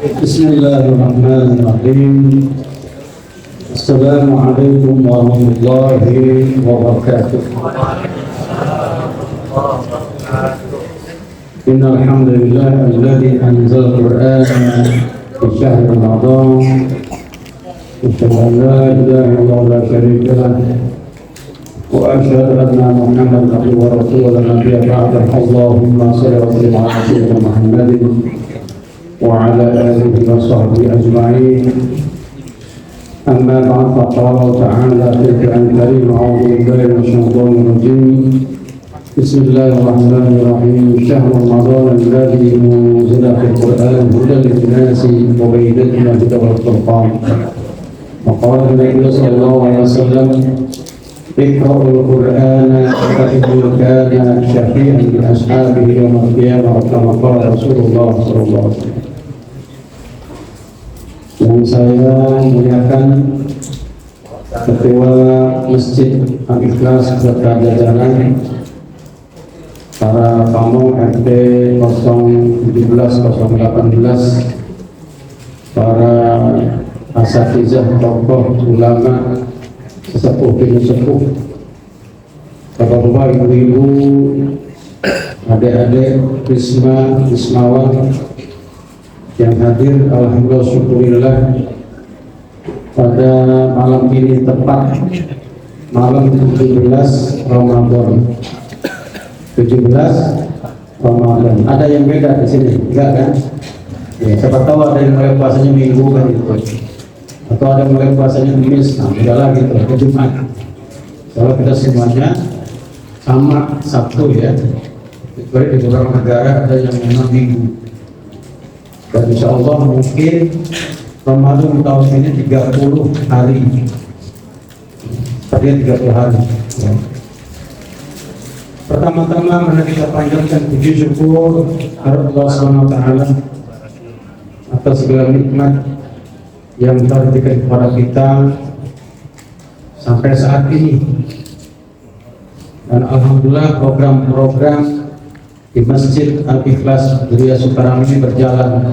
Bismillahirrahmanirrahim. Assalamualaikum warahmatullahi wabarakatuh. Innal hamdalillah alladzi anzala al-Qur'ana fi syahri Ramadan. Asyhadu an la ilaha illallah la syarika lahu wa asyhadu anna Muhammadan abduhu wa rasuluhu la nabiyya ba'dahu. Allahumma shalli wa sallim ala sayyidina Muhammadin wa ala alihi wa sahbihi ajma'in. Amma ba'd, faqala ta'ala fil Qur'anil Karim, a'udzu billahi minasy syaithanir rajim. Bismillahirrahmanirrahim. Syahrul Ramadan alladzi unzila fil Qur'an hudan lin-nasi wa bayyinatin minal huda wal furqan. Maqala Nabi sallallahu alaihi wasallam, iqra'ul Qur'ana fa innahu kana syafi'an li ashabihi yawmal qiyamah, kama qala Rasulullah sallallahu alaihi wasallam. Yang saya muliakan Ketua Masjid Al-Ikhlas Kota Jajaran, para tamu RT 017-018, para asatizah, tokoh, ulama, sesepuh demi sepuh, bapak-bapak, ibu-ibu, adik-adik, wismawan yang hadir, alhamdulillah, syukurillah, pada malam ini tepat malam 17 Ramadan. 17 Ramadan. Ada yang beda di sini, enggak kan? Ya, siapa tahu ada yang mulai puasanya minggu kan itu, atau ada yang mulai puasanya Kamis, nah beda lagi tuh ke Jumat. Kalau kita semuanya sama Sabtu ya, kecuali di beberapa negara ada yang memang minggu. Dan insya Allah mungkin Ramadan tahun ini 30 hari. Tadi 30 hari ya. Pertama-tama mari kita panjatkan puji syukur kepada Allah SWT atas segala nikmat yang telah diberikan kepada kita sampai saat ini. Dan alhamdulillah program-program di Masjid Al-Ikhlas Ria Sukarami ini berjalan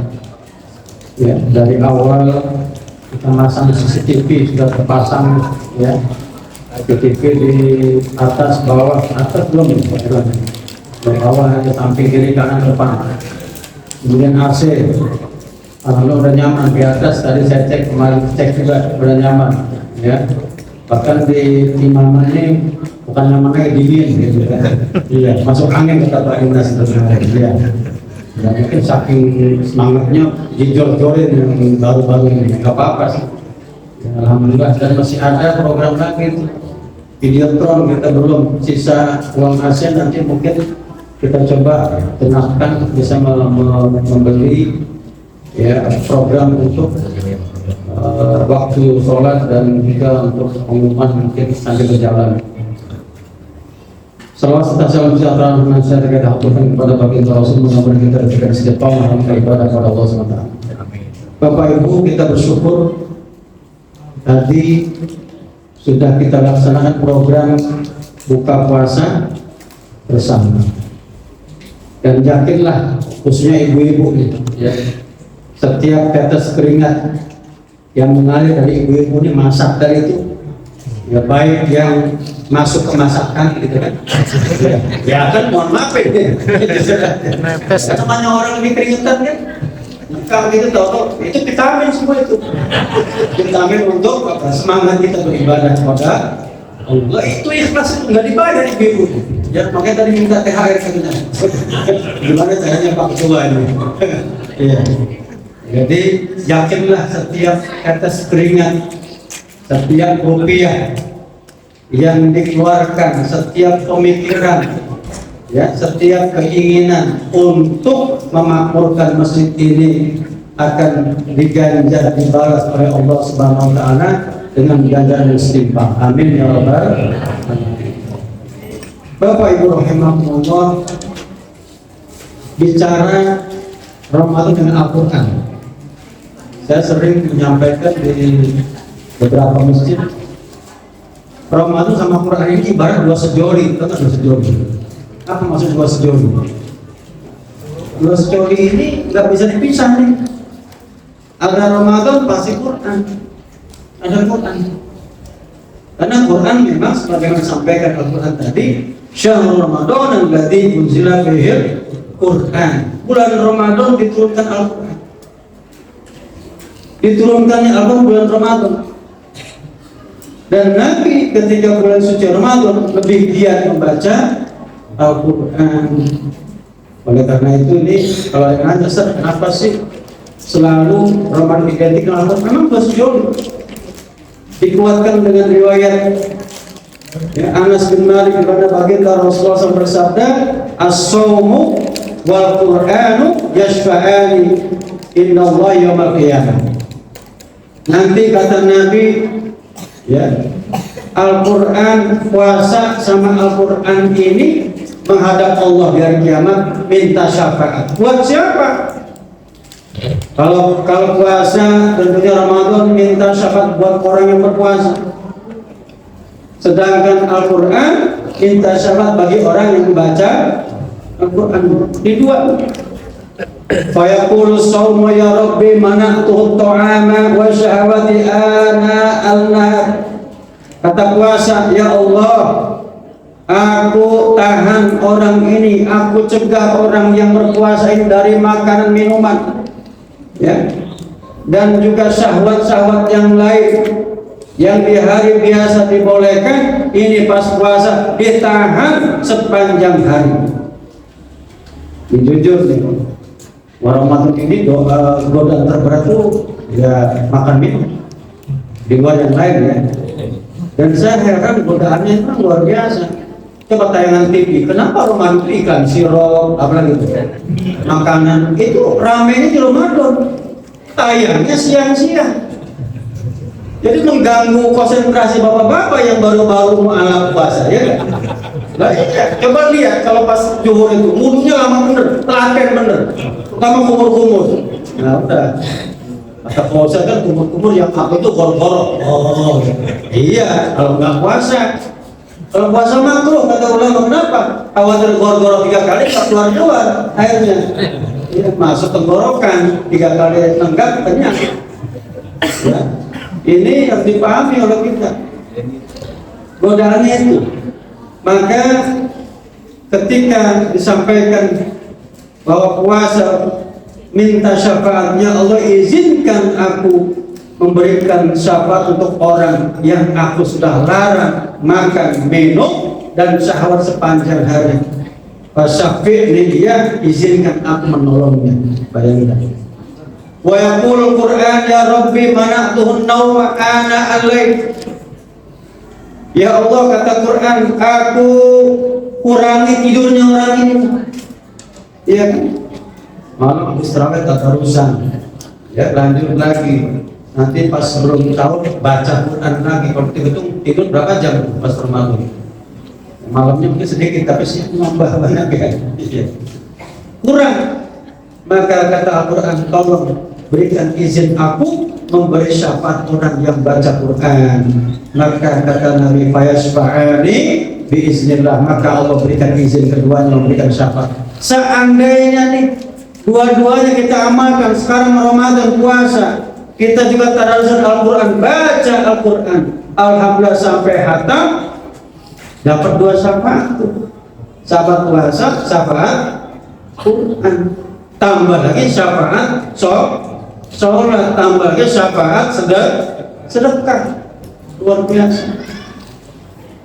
ya. Dari awal kita masang CCTV, sudah terpasang ya, CCTV di atas, bawah, atas belum ya, dari awal hanya samping, kiri, kanan, depan. Kemudian AC, alhamdulillah udah nyaman di atas. Tadi saya cek, kemarin cek juga udah nyaman ya. Bahkan di mana ini bukan nyamannya dingin gitu ya. Iya, masuk angin kata Pak Inas ya. Dan mungkin saking semangatnya dijor-jorin yang baru-baru ini, nggak apa-apa sih ya, alhamdulillah. Dan masih ada program lagi, Videotron, kita belum sisa uang hasil, nanti mungkin kita coba tenangkan bisa membeli ya program untuk waktu sholat dan juga untuk pengumuman mungkin sambil berjalan. Salawat serta salam sejahtera senantiasa kita haturkan kepada baginda Rasul, mudah-mudahan kita diberikan istiqamah dalam beribadah kepada Allah SWT. Bapak Ibu, kita bersyukur tadi sudah kita laksanakan program buka puasa bersama. Dan yakinlah, khususnya ibu-ibu ya, setiap tetes keringat yang mengalir dari ibu-ibu ini masak dari itu ya, baik yang masuk ke masakan gitu kan ya kan, mohon maaf ya namanya orang lebih keringetan kan, kalau gitu tahu itu vitamin semua, itu vitamin untuk semangat kita beribadah kepada Allah. Itu ikhlas, nggak dibayar ibu-ibu ya, makanya tadi minta THR katanya. Gimana caranya Pak Ketua ini ya. Jadi yakinlah setiap tetes keringat, setiap rupiah yang dikeluarkan, setiap pemikiran ya, setiap keinginan untuk memakmurkan masjid ini akan diganjar, dibalas oleh Allah Subhanahu wa taala dengan ganjaran yang setimpal. Amin ya rabbal alamin. Bapak Ibu rahimahumullah, bicara Ramadan dengan Al-Qur'an, saya sering menyampaikan di beberapa masjid, Ramadan sama Quran ini ibarat dua sejoli. Tahu dua sejoli? Apa maksud dua sejoli? Dua sejoli ini nggak bisa dipisah nih. Ada Ramadan pasti Quran. Ada Quran. Karena Quran memang sebagaimana disampaikan Al-Quran tadi, Syahrul Ramadan alladzi unzila fihi Quran. Bulan Ramadan diturunkan Al-Quran. Diturunkannya Al-Quran bulan Ramadan. Dan Nabi ketika bulan suci Ramadan lebih giat membaca Al-Quran. Oleh karena itu ini kalau yang nanya, kenapa sih selalu Ramadan identik dengan Al-Quran? Memang betul. Dikuatkan dengan riwayat Anas bin Malik pada baginda Rasulullah SAW bersabda, as-shaumu wal Qur'anu yashfa'ani inna Allah yawmal qiyamah. Nanti kata Nabi, ya, Al-Quran, puasa sama Al-Quran ini menghadap Allah di hari kiamat minta syafaat. Buat siapa? Kalau puasa tentunya Ramadan minta syafaat buat orang yang berpuasa. Sedangkan Al-Quran minta syafaat bagi orang yang membaca Al-Quran. Di dua. Fayaqulu sawmu ya Rabbi mana'tuhu ta'ama wa syahwati ana al-nar. Kata puasa, ya Allah, aku tahan orang ini, aku cegah orang yang berpuasa ini dari makanan minuman. Ya, dan juga syahwat-syahwat yang lain yang di hari biasa dibolehkan, ini pas puasa ditahan sepanjang hari. Jujur nih, Ramadan ini godaan terberat tuh ya makan minum di luar yang lain ya. Dan saya heran godaannya itu luar biasa. Coba tayangan TV, kenapa Ramadan itu ikan, sirup, apa gitu, makanan itu ramenya di Ramadan, tayangnya siang-siang. Jadi mengganggu konsentrasi bapak-bapak yang baru-baru mau alat puasa, ya kan? Nah, iya. Coba lihat kalau pas zuhur itu, mulutnya lama bener, telaten bener, terutama kumur-kumur. Nah udah, kata puasa kan kumur-kumur yang apa itu gor-gorok. Oh, iya, kalau nggak puasa. Kalau puasa makruh, kata ulama, kenapa? Khawatir gor-gorok 3 kali tak keluar airnya. Ya, masuk tenggorokan 3 kali nenggak kenyang. Ya. Ini yang dipahami oleh kita. Godaannya itu. Maka ketika disampaikan bahwa puasa minta syafaatnya Allah, izinkan aku memberikan syafaat untuk orang yang aku sudah larang makan, minum, dan syahwat sepanjang hari. Fasyafi'ni, dia izinkan aku menolongnya. Bayangkan. Wa yaqulul Qur'an ya Rabbi mana'tuhun nawma ana al-lail. Ya Allah, kata Quran, aku kurangi tidurnya orang ini. Iya kan? Malam istirahat tadarusan. Ya, lanjut lagi. Nanti pas sebelum tahun baca Quran lagi. Kalau tidur berapa jam pas Ramadan? Malamnya mungkin sedikit, tapi sih nambah banyak ya. Kurang. Maka kata Al-Quran, tolong berikan izin aku memberi syafaat orang yang baca Quran. Maka kata Nabi, fayasfa'ani biiznillah, maka Allah berikan izin keduanya memberikan syafaat. Seandainya nih dua-duanya kita amalkan, sekarang Ramadan puasa, kita juga tadarusan Al-Quran, baca Al-Quran, alhamdulillah sampai khatam, dapat 2 syafaat. Syafaat puasa, syafaat Quran, tambah lagi syafaat sholat, tambah lagi syafaat sedekah. Luar biasa.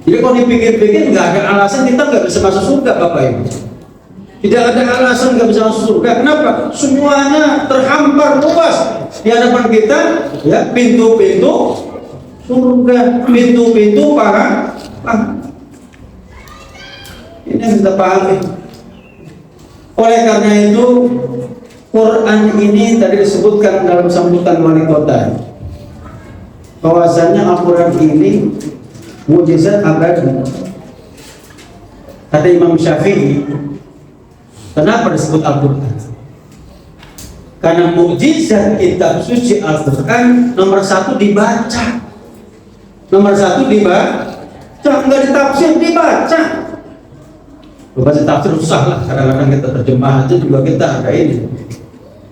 Jadi kalau dipikir-pikir nggak ada alasan kita nggak bisa masuk surga, Bapak Ibu. Tidak ada alasan nggak bisa masuk surga. Kenapa? Semuanya terhampar luas di hadapan kita, ya, pintu-pintu surga, pintu-pintu para. Ini yang kita pahami. Oleh karena itu, Quran ini tadi disebutkan dalam sambutan wali kota, bahwasanya Al-Quran ini mukjizat abadi. Kata Imam Syafi'i, kenapa disebut Al-Quran? Karena mukjizat kitab suci Al-Quran nomor 1 dibaca, nomor 1 dibaca, nggak ditafsir, dibaca. Baca tafsir susah lah, kadang-kadang kita terjemah aja juga kita ada ini,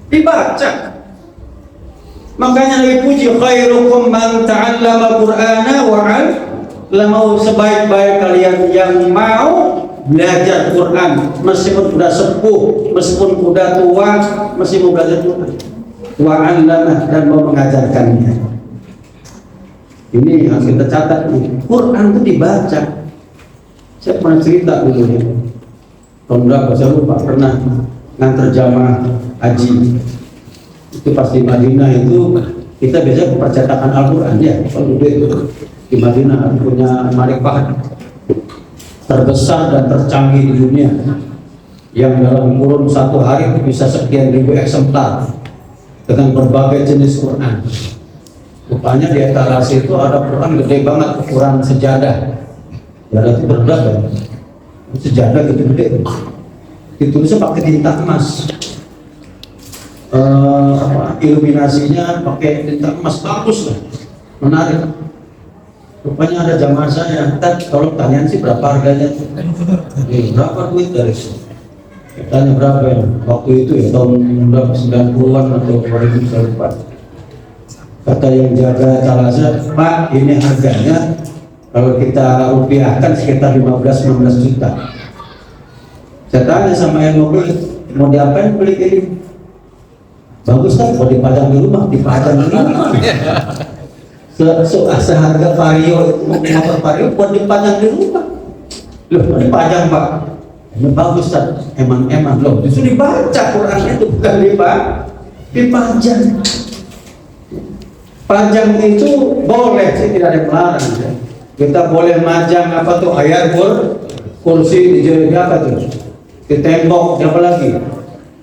dibaca. Makanya Nabi puji, khairukum man ta'allama Qur'ana wa 'allamahu, sebaik-baik kalian yang mau belajar Quran meskipun sudah sepuh, meskipun sudah tua, masih mau belajar Quran. Wa 'allamah, dan mau mengajarkannya. Ini harus kita catat nih. Quran itu dibaca. Saya pernah cerita dulu ya. Tahun berapa saya lupa, pernah ngantar jamaah haji. Itu pas di Madinah itu kita biasa percetakan Al-Quran ya. Kalau dulu di Madinah punya marifat terbesar dan tercanggih di dunia, yang dalam kurun 1 hari bisa sekian ribu eksemplar dengan berbagai jenis Quran. Rupanya di etalase itu ada Quran gede banget, Quran sejadah. Ya itu berat ya. Sejadah gede-gede. Ditulisnya pakai tinta emas. Iluminasinya pakai tinta emas, bagus lah, menarik. Rupanya ada jamaah saya, kalau kalian sih berapa harganya? Berapa duit dari itu? Tanya berapa ya? Waktu itu ya tahun berapa, 90-an atau 2000 saya lupa. Kata yang jaga etalase, Pak, ini harganya kalau kita rupiahkan sekitar 15-16 juta. Saya tanya sama yang mau beli, mau diapain beli ini? Bagus kan, kalau dipajang di rumah, dipajang di rumah. Seharga vario, motor vario buat dipajang di rumah. Loh, dipajang Pak. Ini bagus kan, emang loh. Justru dibaca Qurannya itu, bukan dipajang. Pajang itu boleh sih, tidak ada melarang. Ya. Kita boleh majang apa tuh, ayat kursi di apa tuh, di tembok, apa lagi,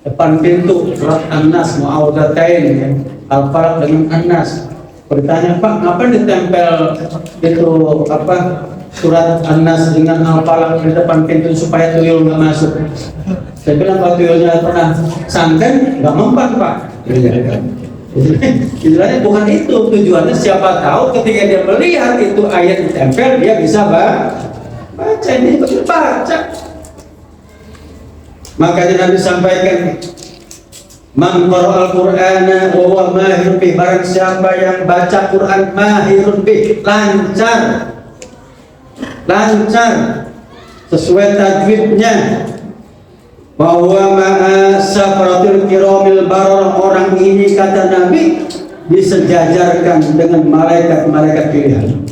depan pintu surat An-Nas Mu'awwidhatain ya. Al-Falaq dengan An-Nas. Bertanya, Pak, ngapain ditempel itu apa surat An-Nas dengan Al-Falaq di depan pintu supaya tuyul nggak masuk? Saya bilang kalau tuyulnya pernah santen nggak mempan Pak. Istilahnya bukan itu tujuannya, siapa tahu ketika dia melihat itu ayat ditempel dia bisa baca, ini betul baca. Makanya Nabi sampaikan, man qara'al Qur'ana wa huwa mahirun bih, barang siapa yang baca Quran mahirun bih, lancar sesuai tajwidnya, bahwa ma'a safaratul kiramil bararah, orang ini kata Nabi disejajarkan dengan malaikat-malaikat pilihan.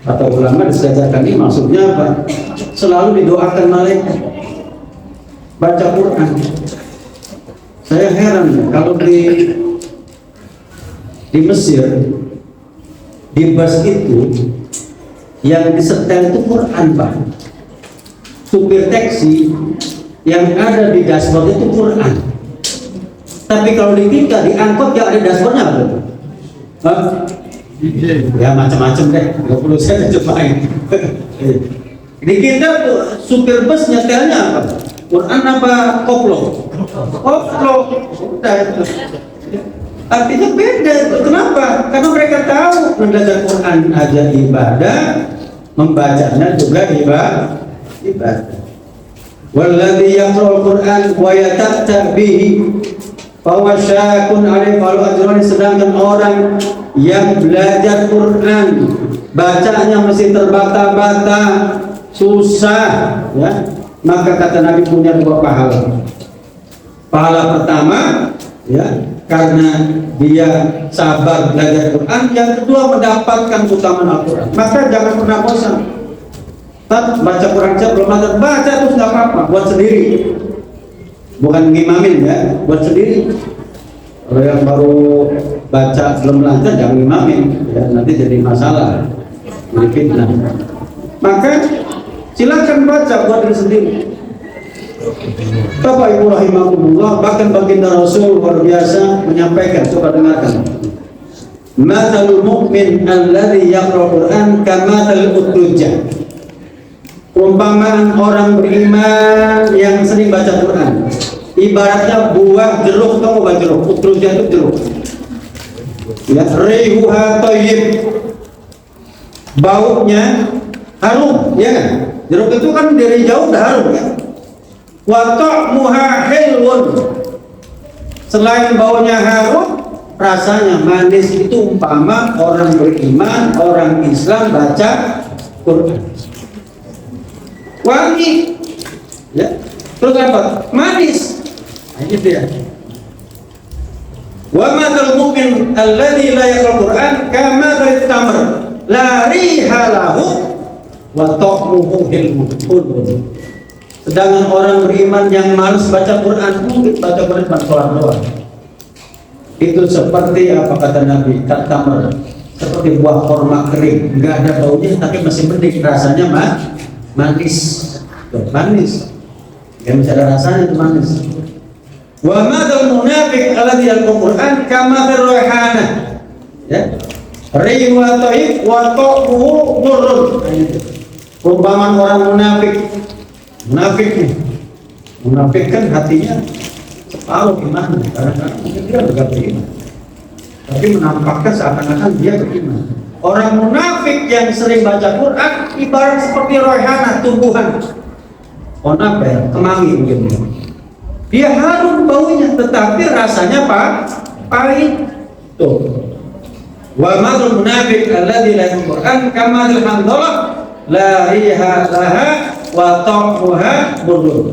Kata ulama disejajarkan ini maksudnya apa? Selalu didoakan malaikat baca Quran. Saya heran kalau di Mesir di bus itu yang disetel itu Quran Pak. Supir taksi yang ada di dashboard itu Quran. Tapi kalau di kita di angkot yang ada dashboardnya apa? Ya macam-macam deh. 20 saya cobain. Di kita tuh supir bus nyetelnya apa? Quran apa koplo? Koplo. Artinya beda. Kenapa? Karena mereka tahu belajar Quran aja ibadah, membacanya juga ibadah. Walladzi yaqra'ul Qur'an wa yatatta bihi fa huwa syakun 'alaihi wa ajrun, sedangkan orang yang belajar Quran bacanya mesti terbata-bata, susah ya, maka kata Nabi punya 2 pahala. Pahala pertama ya karena dia sabar belajar Quran, yang kedua mendapatkan keutamaan Al-Quran. Maka jangan pernah bosan. Baca Quran saja belum ada, baca terus nggak apa-apa, buat sendiri, bukan ngimamin ya, buat sendiri. Kalau yang baru baca belum lancar jangan ngimamin ya, nanti jadi masalah, jadi fitnah. Maka silakan baca buat diri sendiri. Bapak Ibu rahimakumullah, bahkan baginda Rasul luar biasa menyampaikan, coba dengarkan. Mathalul mu'min alladzi yaqra'ul Qur'an kamathalil utrujah. Perumpamaan orang beriman yang sering baca Quran, ibaratnya buah jeruk. Kamu buah jeruk, utrujah itu jeruk ya, rihuha thayyib, baunya harum ya kan, jeruk itu kan dari jauh udah harum kan, wa ta'muha hilwun, selain baunya harum rasanya manis itu umpama orang beriman, orang Islam baca Quran. Wangi, ya. Terus apa? Manis. Nah, gitu ya. Wa madzal mu'min alladzi la yaqra'ul Qur'an kama tamr la riha lahu wa ta'muhu hilmun. Sedangkan orang beriman yang malas baca Quran, mungkin baca Quran cuma doang. Itu seperti apa kata Nabi, tamr, seperti buah korma kering, enggak ada baunya tapi masih mending, rasanya manis. Tuh, manis. Yang masih ada rasanya itu manis. Wa madzal munafiq alladzi yaqra'ul Qur'an kama rayhana. Ya. Rihu wa taib wa ta'muhu murrun. Perumpamaan orang munafik. Munafik nih, munafik kan hatinya separuh iman, karena mungkin dia juga beriman, tapi menampakkan seakan-akan dia beriman. Orang munafik yang sering baca Quran ibarat seperti rohana, tumbuhan, apa ya, kemangi mungkin. Dia harum baunya, tetapi rasanya pahit. Tuh. Wa madzal munafik alladzi la yaqra'ul Qur'an kama al-handhalah la riha laha wa ta'muha murrun.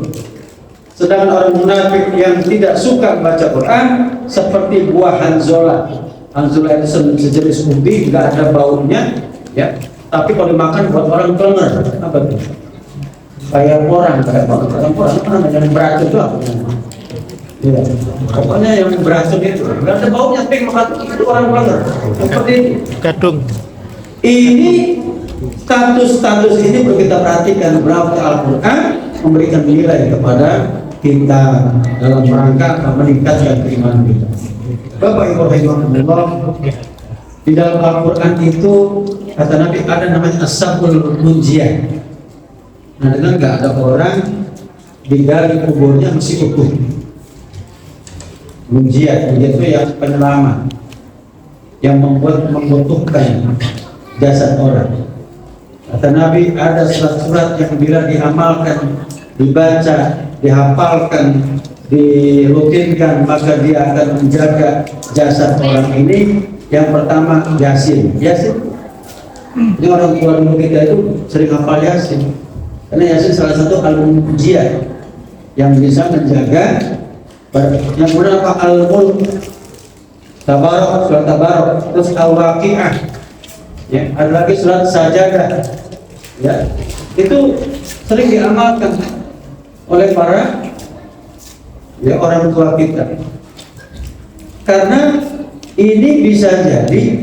Sedangkan orang munafik yang tidak suka baca Quran seperti buah hanzola. Hanzola itu sejenis ubi, nggak ada baunya, ya. Tapi kalau dimakan buat orang kelenger, apa itu? Kayak orang yang beracun itu apa? Ya. Pokoknya yang beracun itu, nggak ada baunya, tapi makan itu orang kelenger. Seperti itu. Kadung. Ini status ini perlu kita perhatikan, berapa Al-Quran memberikan nilai kepada kita dalam rangka meningkatkan keimanan kita. Bapak Ibu rahimahullah, di dalam Al-Quran itu kata Nabi ada namanya as-sabul munjiyah. Nah, dengan nggak ada orang digali kuburnya masih utuh. Munjiyah itu yang penyelamat, yang membutuhkan jasad orang. Kata Nabi ada surat-surat yang bila diamalkan, dibaca, dihafalkan, dirutinkan, maka dia akan menjaga jasad orang ini. Yang pertama Yasin. Ini orang tua dulu kita itu sering hafal Yasin, karena Yasin salah satu al-munjiyah yang bisa menjaga. Yang kemudian apa? Al-Mulk, Tabarok, surat Tabarok, terus Al-Waqi'ah. Ya, ada lagi surat Sajadah. Ya, itu sering diamalkan oleh para orang tua kita. Karena ini bisa jadi,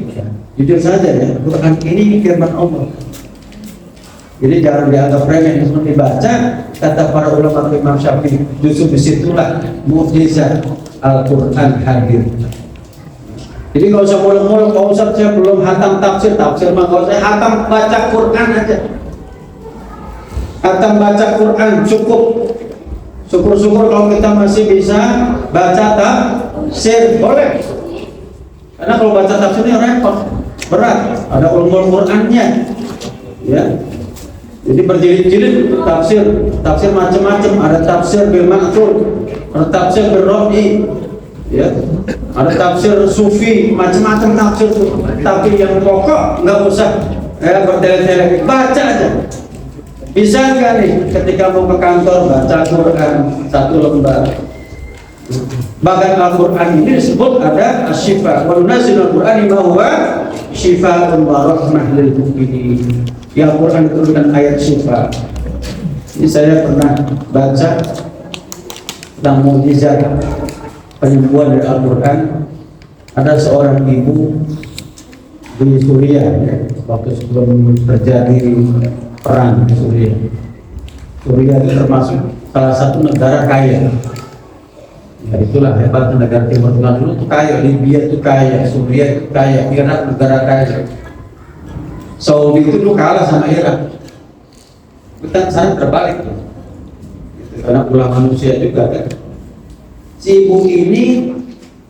jujur saja ya, Quran ini firman Allah. Jadi jangan dianggap remeh, cuma dibaca. Kata para ulama Imam Syafi'i, justru disitulah mukjizat Al-Quran hadir. Jadi kalau usah muluk-muluk, kalau usah saya belum hatam tafsir mah kalau saya hatam baca Quran aja. Hatam baca Quran cukup. Syukur-syukur kalau kita masih bisa baca tafsir, boleh. Karena kalau baca tafsirnya repot, berat, ada ulumul Qurannya. Ya. Jadi berjilid-jilid tafsir macam-macam, ada tafsir bil ma'thur, ada tafsir bil ra'i, ya, ada tafsir sufi, macam-macam tafsir tuh. Tapi yang pokok nggak usah bertele-tele, baca aja. Bisa nggak nih ketika mau ke kantor baca Quran satu lembar? Bahkan Al-Quran ini disebut ada asy-syifa wa nunazzilul Qur'ani ma huwa syifaa'un wa rahmah lil mu'minin. Ya, Al-Quran diturunkan ayat syifa. Ini saya pernah baca tentang mukjizat penyembuhan dari Al-Quran. Ada seorang ibu di Suriah, ya, waktu sebelum terjadi perang di Suriah. Suriah itu termasuk salah satu negara kaya. Ya, itulah hebatnya negara Timur Tengah dulu tuh kaya. Libya itu kaya, Suriah itu kaya, Irak negara kaya. Saudi itu dulu kalah sama Irak. Kita sana terbalik tuh. Karena ulah manusia juga kan. Si ibu ini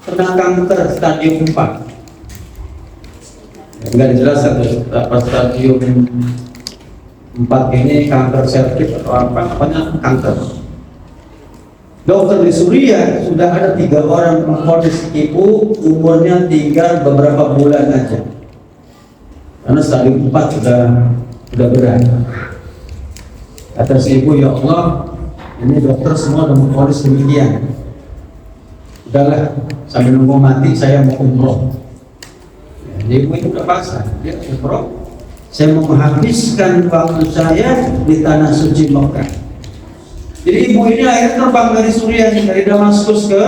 kena kanker stadium 4. Enggak jelas apa stadium 4 ini kanker cervix atau apa, namanya kanker. Dokter di Suriah sudah ada 3 orang memvonis ibu umurnya tinggal beberapa bulan aja. Karena stadium 4 sudah berat. Kata si ibu, ya Allah, ini dokter semua sudah memvonis demikian. Udahlah, sambil nunggu mati saya mau umroh. Ya, ibu itu udah pasrah, dia umroh. Saya mau menghabiskan waktu saya di tanah suci Mekah. Jadi ibu ini akhirnya terbang dari Suriah, dari Damaskus ke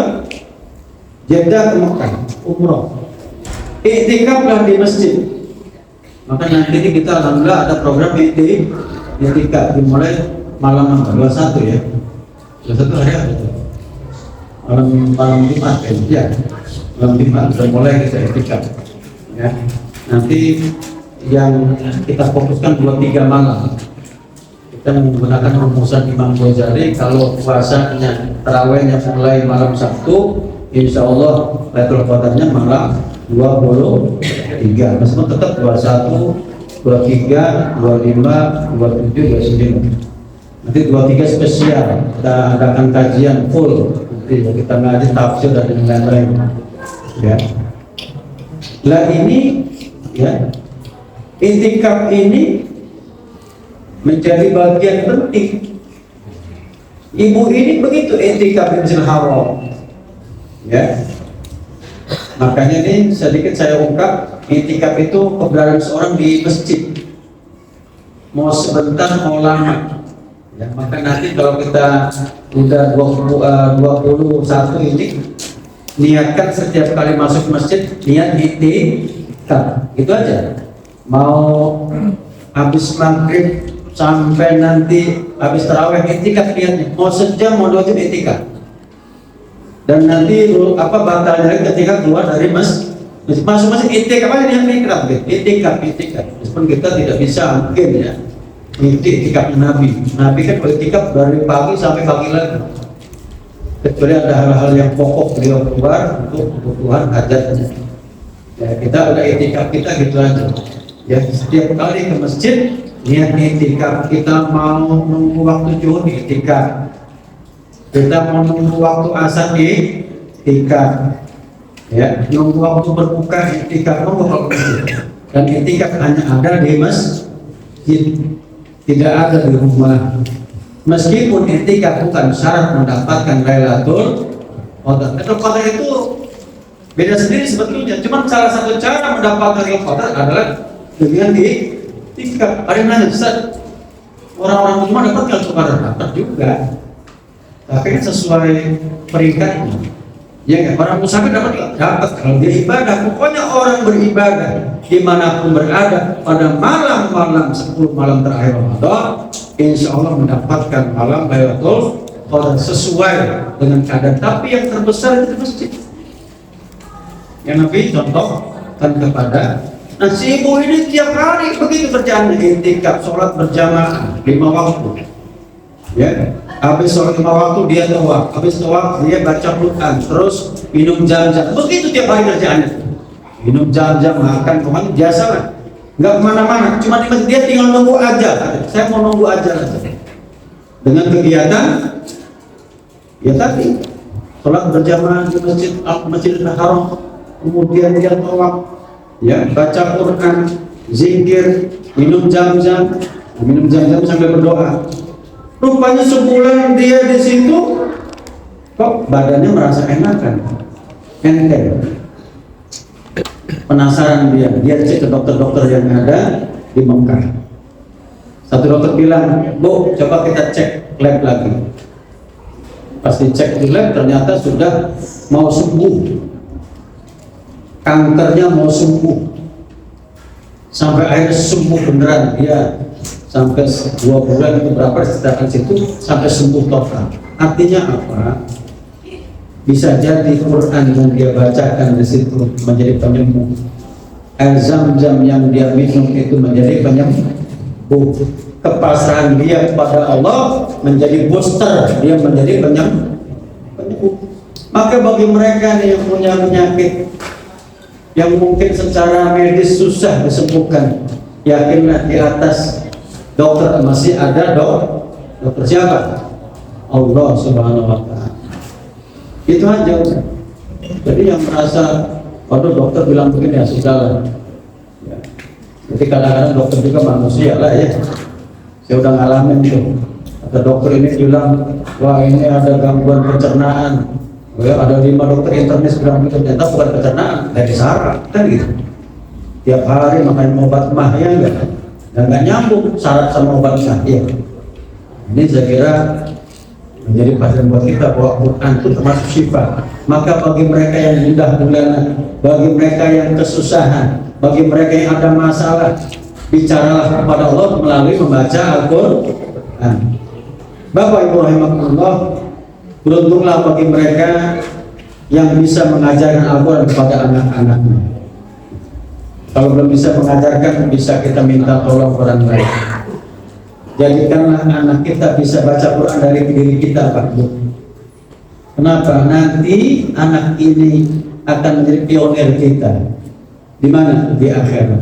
Jeddah ke Mekah, umroh. Iktikaflah di masjid. Maka nanti ini kita alhamdulillah ada program iktikaf dimulai malam 21 ya. 21 hari apa itu? Malam Jumat ya. Malam Jumat sudah mulai kita iktikaf. Ya. Nanti yang kita fokuskan 2-3 malam. Kita menggunakan rumusan Imam Ghazali. Kalau puasanya tarawihnya mulai malam Sabtu, insya Allah Lailatul Qadarnya malam 23. Meskipun tetap 21, 23, 25, 27, 29. Nanti 23 spesial. Kita adakan kajian full. Nanti kita ngaji tafsir dan lain-lain. Ya. Lah ini ya, iktikaf ini menjadi bagian penting. Ibu ini begitu iktikaf di Masjidil Haram. Ya. Makanya ini sedikit saya ungkap, iktikaf itu keberadaan seorang di masjid. Mau sebentar mau lama. Ya, maka nanti kalau kita udah 21 ini, niatkan setiap kali masuk masjid niat iktikaf. Itu aja. Mau habis maghrib sampai nanti habis tarawih iktikaf niatnya. Mau sejam mau 2 jam iktikaf. Dan nanti batalnya lagi ketika keluar dari masuk masjid iktikaf aja niat iktikaf. Meskipun kita tidak bisa mungkin ya iktikaf Nabi kan iktikaf dari pagi sampai pagi lagi. Kecuali ada hal-hal yang pokok beliau keluar untuk kebutuhan hajatnya. Ya, kita udah iktikaf kita gitu aja. Ya, setiap kali ke masjid niat iktikaf. Kita mau nunggu waktu zuhur iktikaf. Kita mau nunggu waktu asar iktikaf. Ya, nunggu waktu berbuka iktikaf, nunggu waktu masjid. Dan iktikaf hanya ada di masjid, tidak ada di rumah. Meskipun iktikaf bukan syarat mendapatkan Lailatul Qadar. Lailatul Qadar itu beda sendiri sebetulnya. Cuma salah satu cara mendapatkan Lailatul Qadar adalah dengan iktikaf. Ada yang nanya, Ustaz, orang-orang cuma dapat Lailatul Qadar? Dapat juga, tapi kan sesuai peringkatnya. Ya kan? Orang musafir dapat kalau dia ibadah. Pokoknya orang beribadah dimanapun berada pada malam-malam 10 malam terakhir Ramadan, insya Allah mendapatkan malam Lailatul Qadar sesuai dengan keadaan. Tapi yang terbesar itu masjid. Yang Nabi contohkan kepada si ibu ini tiap hari begitu kerjaan iktikaf, sholat berjamaah 5 waktu. Ya, habis sholat 5 waktu dia tawaf, habis tawaf dia baca Quran, terus minum jam-jam. Begitu tiap hari kerjaannya. Minum jam-jam, makan kemana biasa lah. Nggak kemana-mana, cuma di masjid dia tinggal nunggu aja. Saya mau nunggu aja. Dengan kegiatan ya tadi sholat berjamaah di Masjidil Haram, kemudian dia tawaf, ya baca Quran, zikir, minum jam-jam sambil berdoa. Rupanya sebulan dia di situ, kok badannya merasa enakan, enteng. Penasaran dia cek ke dokter-dokter yang ada di Mekah. Satu dokter bilang, Bu, coba kita cek lab lagi. Pas dicek di lab ternyata sudah mau sembuh, kankernya mau sembuh, sampai akhirnya sembuh beneran. Dia sampai 2 bulan itu berapa sedangkan situ sampai sembuh total. Artinya apa? Bisa jadi Quran yang dia bacakan di situ menjadi penyembuh. Air Zam-Zam yang dia minum itu menjadi penyembuh. Kepasrahan dia kepada Allah menjadi booster, dia menjadi penyembuh. Maka bagi mereka yang punya penyakit yang mungkin secara medis susah disembuhkan, yakinlah di atas dokter masih ada dokter siapa? Allah Subhanahu wa ta'ala. Itu aja. Jadi yang merasa, waduh dokter bilang begini ya sudah. Ya. Jadi kadang-kadang dokter juga manusia lah ya. Saya udah ngalamin tuh. Ada dokter ini bilang, wah ini ada gangguan pencernaan. Ya, ada 5 dokter internis bilang itu ternyata bukan pencernaan, dari saraf kan gitu. Tiap hari makan obat mah ya enggak, dan nggak nyambung saraf sama obat mah ya. Ini saya kira menjadi pelajaran buat kita bahwa Quran itu termasuk sifat. Maka bagi mereka yang gundah gulana, bagi mereka yang kesusahan, bagi mereka yang ada masalah, bicaralah kepada Allah melalui membaca Al-Quran. Bapak Ibu rahimakumullah, beruntunglah bagi mereka yang bisa mengajarkan Al-Quran kepada anak-anaknya. Kalau belum bisa mengajarkan, bisa kita minta tolong orang lain. Jadikanlah anak kita bisa baca Quran dari diri kita, Pak Bu. Kenapa? Nanti anak ini akan menjadi pionir kita. Di mana? Di akhirat.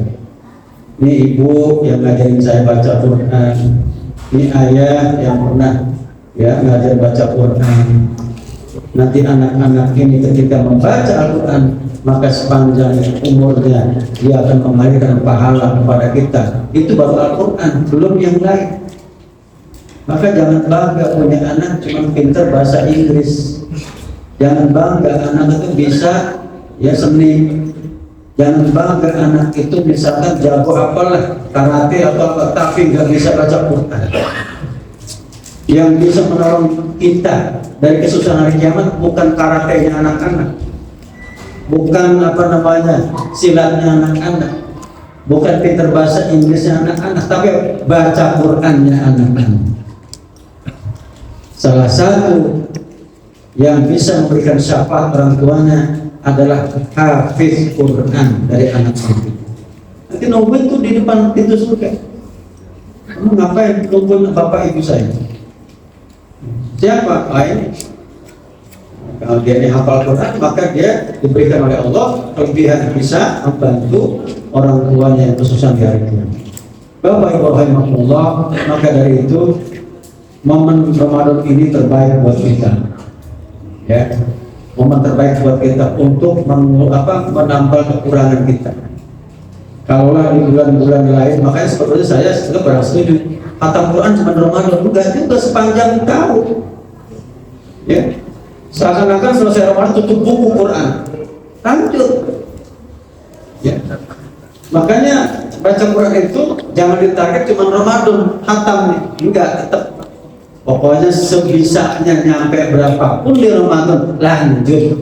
Ini ibu yang ngajarin saya baca Quran. Ini ayah yang pernah ya ngajar baca Quran. Nanti anak-anak ini ketika membaca Al-Quran, maka sepanjang umurnya dia akan mengalirkan pahala kepada kita. Itu baru Al-Quran, belum yang lain. Maka jangan bangga punya anak cuma pintar bahasa Inggris. Jangan bangga anak itu bisa ya seni. Jangan bangga anak itu misalkan jago apalah karate atau apa, tapi nggak bisa baca Quran. Yang bisa menolong kita dari kesusahan hari kiamat bukan karatenya anak-anak, bukan apa namanya silatnya anak-anak, bukan pintar bahasa Inggrisnya anak-anak, tapi baca Qurannya anak-anak. Salah satu yang bisa memberikan syafaat orang tuanya adalah hafiz Quran dari anak itu. Nanti nungguin tuh di depan pintu surga. Kamu ngapain nungguin bapak ibu saya? Siapa? Ini. Kalau dia hafal Quran, maka dia diberikan oleh Allah kelebihan bisa membantu orang tuanya yang kesusahan di hari kiamat. Bapak Ibu rahimahullah, maka dari itu momen Ramadan ini terbaik buat kita. Ya. Momen terbaik buat kita untuk menambal kekurangan kita. Kalaulah di bulan-bulan lain, makanya sebetulnya saya juga setuju. Khatam Quran cuma Ramadan, enggak juga sepanjang tahun. Ya, seakan-akan selesai Ramadan tutup buku Quran, lanjut. Ya, makanya baca Quran itu jangan ditarget cuma Ramadan, khatam nih, enggak tetap. Pokoknya sebisanya nyampe berapapun di Ramadan lanjut.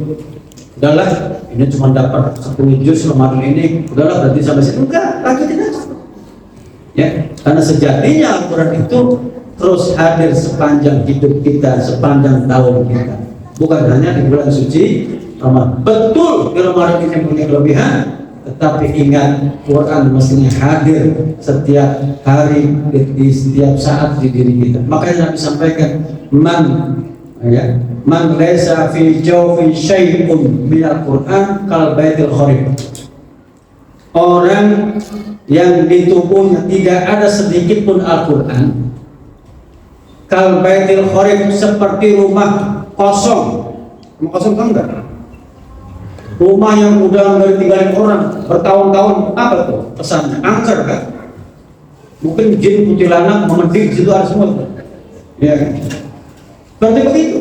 Udahlah, ini cuma dapat 10 juz Ramadan ini, udahlah berarti sampai situ. Enggak, lanjutin aja. Ya, karena sejatinya Al-Quran itu terus hadir sepanjang hidup kita, sepanjang tahun kita. Bukan hanya di bulan suci Ramadan. Betul di Ramadan ini punya kelebihan, tetapi ingat Quran mestinya hadir setiap hari, di setiap saat di diri kita. Makanya Nabi sampaikan, man laysa fi jawfi syai'un minal Quran kal baitil kharib. Orang yang di tubuhnya tidak ada sedikit pun Al-Quran, kal baitil kharib, seperti rumah kosong. Rumah kosong kan enggak? Rumah yang udah nggak ditinggalin orang bertahun-tahun, apa tuh pesannya? Angker kan? Mungkin jin kuntilanak memendik situ ada semua. Ya kan? Berarti begitu.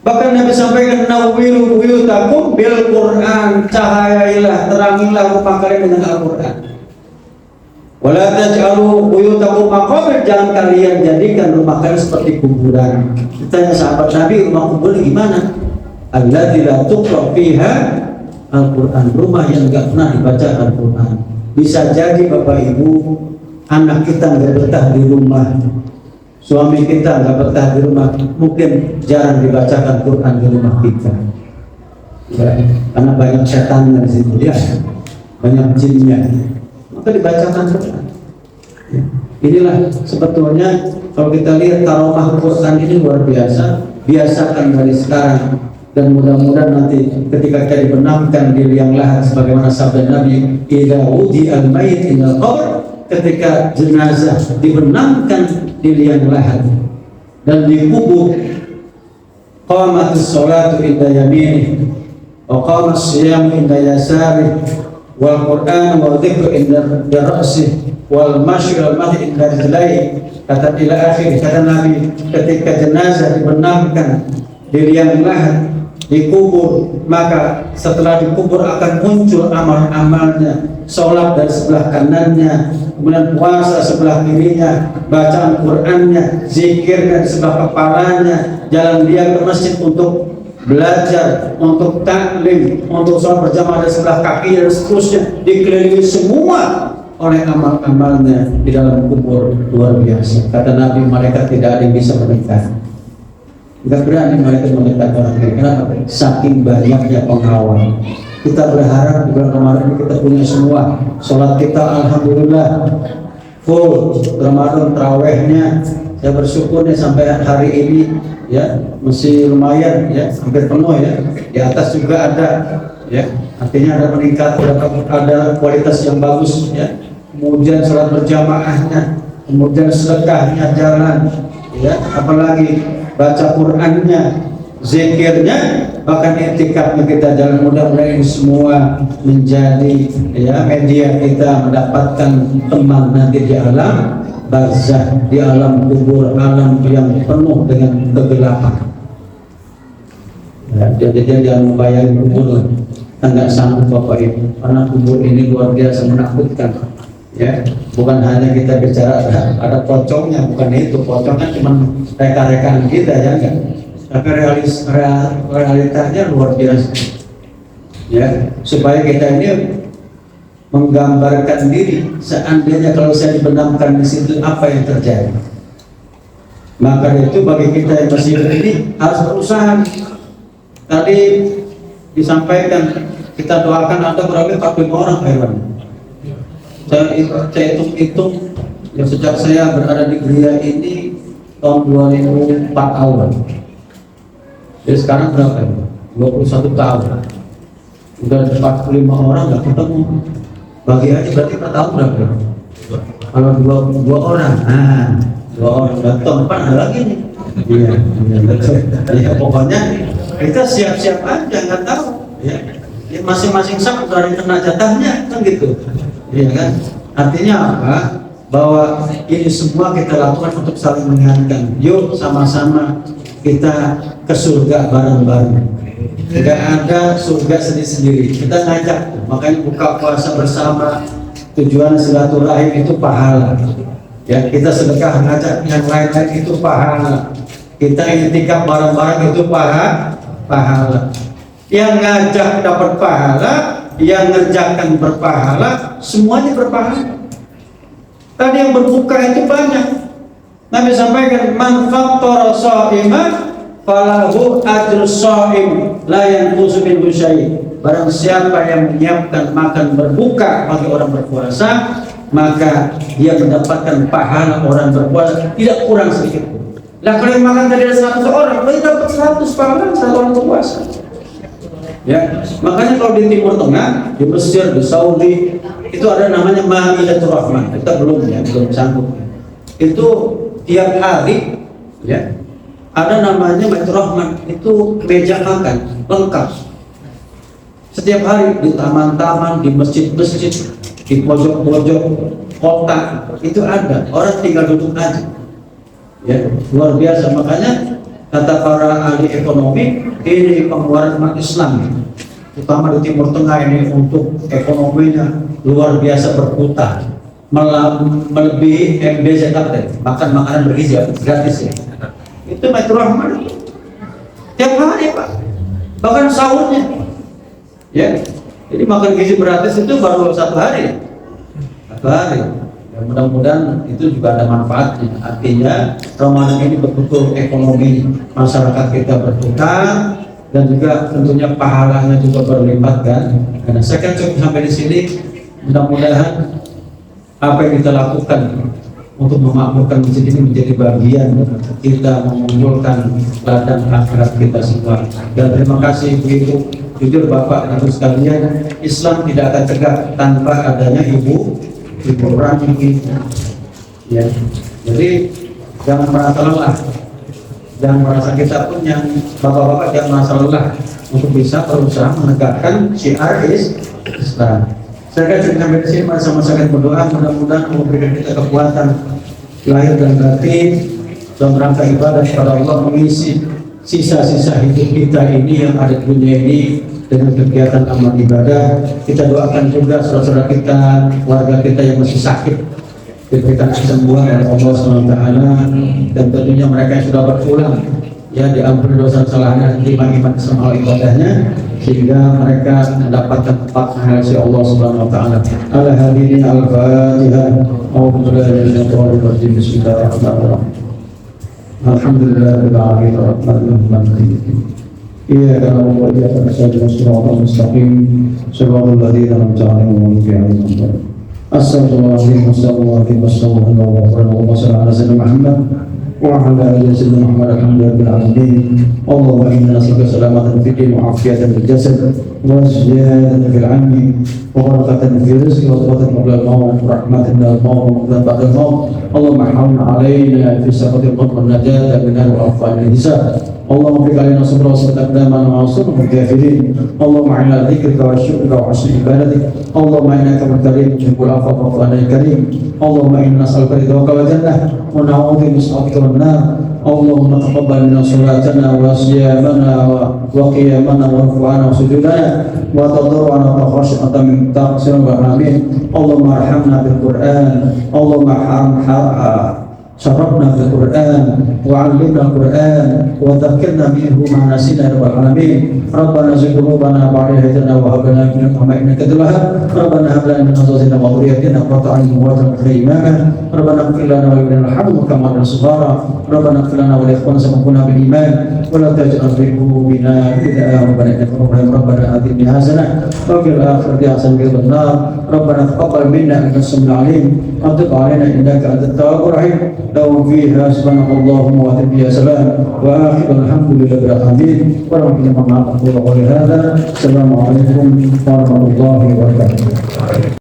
Bahkan Nabi sampaikan, nawwiru buyutakum bil Quran, cahayailah, terangilah rumah kalian dengan Al-Quran. Wala taj'alu buyutakum maqabir, jangan kalian jadikan rumah kalian seperti kuburan. Ditanya sahabat Nabi, rumah kuburan gimana? Allati la tuqra fiha Al-Quran, rumah yang enggak pernah dibaca Al-Quran. Bisa jadi Bapak Ibu, anak kita enggak betah di rumah, suami kita enggak betah di rumah, mungkin jarang dibacakan Quran di rumah kita. Ya, karena banyak setannya di situ, ya, banyak jinnya, maka dibacakan Quran. Ya. Inilah sebetulnya kalau kita lihat karomah Quran ini luar biasa. Biasakan dari sekarang. Dan mudah-mudahan nanti ketika kita dibenamkan di liang lahat sebagaimana sabda Nabi, idza wudi'al mayyit inal qabr, ketika jenazah dibenamkan di liang lahat dan dikubur, qamatis sholatu inda yaminih wa qamas siyamu inda yasarih wal Qur'an wa dzikru inda ra'sih wal masyi wal mahdi inda rijlaihi, kata ila akhir. Kata Nabi, ketika jenazah dibenamkan di liang lahat, dikubur, maka setelah dikubur akan muncul amal-amalnya, sholat dari sebelah kanannya, kemudian puasa sebelah kirinya, bacaan Qur'annya, zikirnya di sebelah kepalanya, jalan dia ke masjid untuk belajar, untuk taklim, untuk sholat berjamaah di sebelah kaki dan seterusnya, dikelilingi semua oleh amal-amalnya di dalam kubur. Luar biasa. Kata Nabi, mereka tidak ada yang bisa mendekat. Tidak berani mereka mendekat orang lain. Kenapa? Saking banyaknya pengawal. Kita berharap di bulan Ramadan ini kita punya semua. Sholat kita alhamdulillah full. Ramadan tarawehnya saya bersyukur nih sampai hari ini ya masih lumayan ya, hampir penuh ya. Di atas juga ada ya. Artinya ada meningkat, ada kualitas yang bagus ya. Kemudian sholat berjamaahnya, kemudian sedekahnya jalan ya, apalagi baca Qur'annya, zikirnya, bahkan i'tikafnya kita jalan. Mudah-mudahan ini semua menjadi ya media kita mendapatkan teman nanti di alam barzakh, di alam kubur, alam yang penuh dengan kegelapan. Ya, jadi jangan membayangkan kubur, nggak sanggup Bapak Ibu, karena kubur ini luar biasa menakutkan. Ya, bukan hanya kita bicara ada pocongnya, bukan itu. Pocongnya cuma reka-rekaan kita ya enggak. Tapi realitanya luar biasa. Ya, supaya kita ini menggambarkan diri seandainya kalau saya dibenamkan di situ apa yang terjadi. Maka itu bagi kita yang masih hidup ini harus berusaha. Tadi disampaikan kita doakan ada berapa 45 orang hewan. Saya hitung ya, sejak saya berada di gereja ini tahun 2004 awal. Jadi sekarang berapa? 21 tahun. Udah 45 orang nggak ketemu. Bagi aja berarti per tahun berapa? Kalau dua orang, dua orang datang, ada lagi nih. Iya, ya, pokoknya kita siap-siap aja, nggak tahu. Ya, masing-masing sak dari kena jatahnya kan gitu. Iya kan? Artinya apa? Bahwa ini semua kita lakukan untuk saling mengingatkan. Yuk sama-sama kita ke surga bareng-bareng. Tidak ada surga sendiri-sendiri. Kita ngajak. Makanya buka puasa bersama. Tujuan silaturahim itu pahala. Ya, kita sedekah ngajak yang lain-lain itu pahala. Kita i'tikaf bareng-bareng itu pahala. Yang ngajak dapat pahala, yang ngerjakan berpahala, semuanya berpahala. Tadi yang berbuka itu banyak. Nabi sampaikan, man fattara sha'iman falahu ajrus sha'im la yanqusu minhu syai'. Barang siapa yang menyiapkan makan berbuka bagi orang berpuasa, maka dia mendapatkan pahala orang berpuasa, tidak kurang sedikit pun. Lah kalau yang makan dari 100 orang, berarti dapat 100 pahala satu orang berpuasa. Ya, makanya kalau di Timur Tengah, di Mesir, di Saudi, itu ada namanya Ma'idatul Rahman. Kita belum sanggup. Itu tiap hari, ya, ada namanya Ma'idatul Rahman. Itu meja makan lengkap. Setiap hari di taman-taman, di masjid-masjid, di pojok-pojok kota itu ada. Orang tinggal duduk aja. Ya, luar biasa. Makanya kata para ahli ekonomi, ini pengeluaran umat Islam, terutama di Timur Tengah ini untuk ekonominya luar biasa berputar, melebihi MBZ makan makanan bergizi gratis ya. Itu Ma'idatul Rahman tiap hari Pak, bahkan sahurnya ya. Jadi makan gizi gratis itu baru satu hari. Ya, mudah-mudahan itu juga ada manfaatnya. Artinya Ramadan ini betul-betul ekonomi masyarakat kita berputar dan juga tentunya pahalanya juga berlipat kan. Karena saya kan cukup sampai di sini. Mudah-mudahan apa yang kita lakukan untuk memakmurkan masjid ini menjadi bagian kita mengumpulkan ladang akhirat kita semua. Dan terima kasih Ibu. Jujur Bapak dan Ibu sekalian, Islam tidak akan tegak tanpa adanya ibu orang ini. Ya, jadi jangan merasa lelah. Dan merasa kita pun yang bapak-bapak jangan merasa lelah untuk bisa berusaha menegakkan syiar Islam. Saya akan cukup sampai di sini, sama-sama akan berdoa mudah-mudahan Allah memberikan kita kekuatan lahir dan batin dalam rangka ibadah kepada Allah, mengisi sisa-sisa hidup kita ini yang ada di dunia ini dengan kegiatan amal ibadah. Kita doakan juga saudara-saudara kita, warga kita yang masih sakit, diberikan kesembuhan oleh Allah SWT, dan tentunya mereka yang sudah berpulang ya diampuni dosa kesalahannya, diterima iman sama ibadahnya, sehingga mereka mendapatkan tempat hasil Allah Subhanahu wa taala. Ala hadirin al-Fatihah. A'udzubillahi Bismillahirrahmanirrahim. Alhamdulillahirabbil alamin arrahmanirrahim. Iyyaka na'budu wa iyyaka nasta'in ihdinas mustaqim shiratal ladzina an'amta 'alaihim ghairil maghdubi 'alaihim. Assalamualaikum warahmatullahi wabarakatuh. Allahumma shalli ala sayyidina Muhammad وعلى آله سيدنا محمد الحمد لله رب العالمين. اللهم إنا نسألك سلامة في الدين وعافية في الجسد وزيادة في العلم وبركة في الرزق وتوبة قبل الموت ورحمة من الموت ومغفرة بعد الموت. اللهم حول علينا في سخط الموت والنجاة من النار وعفو عن الحساب. اللهم بك علينا صبر وسلم دائما وانصرنا الكافرين. اللهم على ذكرك وشكرك وحسن عبادتك. اللهم انك من كريم تحب العفو فاعف عنا يا كريم. اللهم انا نسالك رضاك والجنه ونعوذ بك من سخطك والنار. اللهم تقبل منا صلاتنا وصيامنا وقيامنا وركوعنا وسجودنا وتضرعنا وخشعة من تقصير وامين. اللهم ارحمنا بالقران. اللهم شرفنا في القرآن وعلمنا القرآن وذكرنا منه ما نسينا يا رب العالمين. ربنا زد قلوبنا بعد إذ هديتنا وهب لنا من لدنك إنك أنت الوهاب. ربنا هب لنا من أزواجنا وذرياتنا قرة أعين واجعلنا إماما. ربنا اغفر لنا ولوالدينا وارحمهم كما ربنا صغارا. ربنا اغفر لنا ولإخواننا سبقونا بالإيمان ولا تجعل في قلوبنا غلا ربنا إنك رؤوف رحيم. ربنا آتنا حسنة وفي الآخرة حسنة وقنا النار. ربنا تقبل منا إنك أنت السميع العليم وتب علينا إنك أنت التواب الرحيم. لهم فيها سبحانك اللهم وأتم يا سلام وآخر الحمد لله رب العالمين. ورحمة الله أقول قولي هذا. السلام عليكم ورحمة الله وبركاته.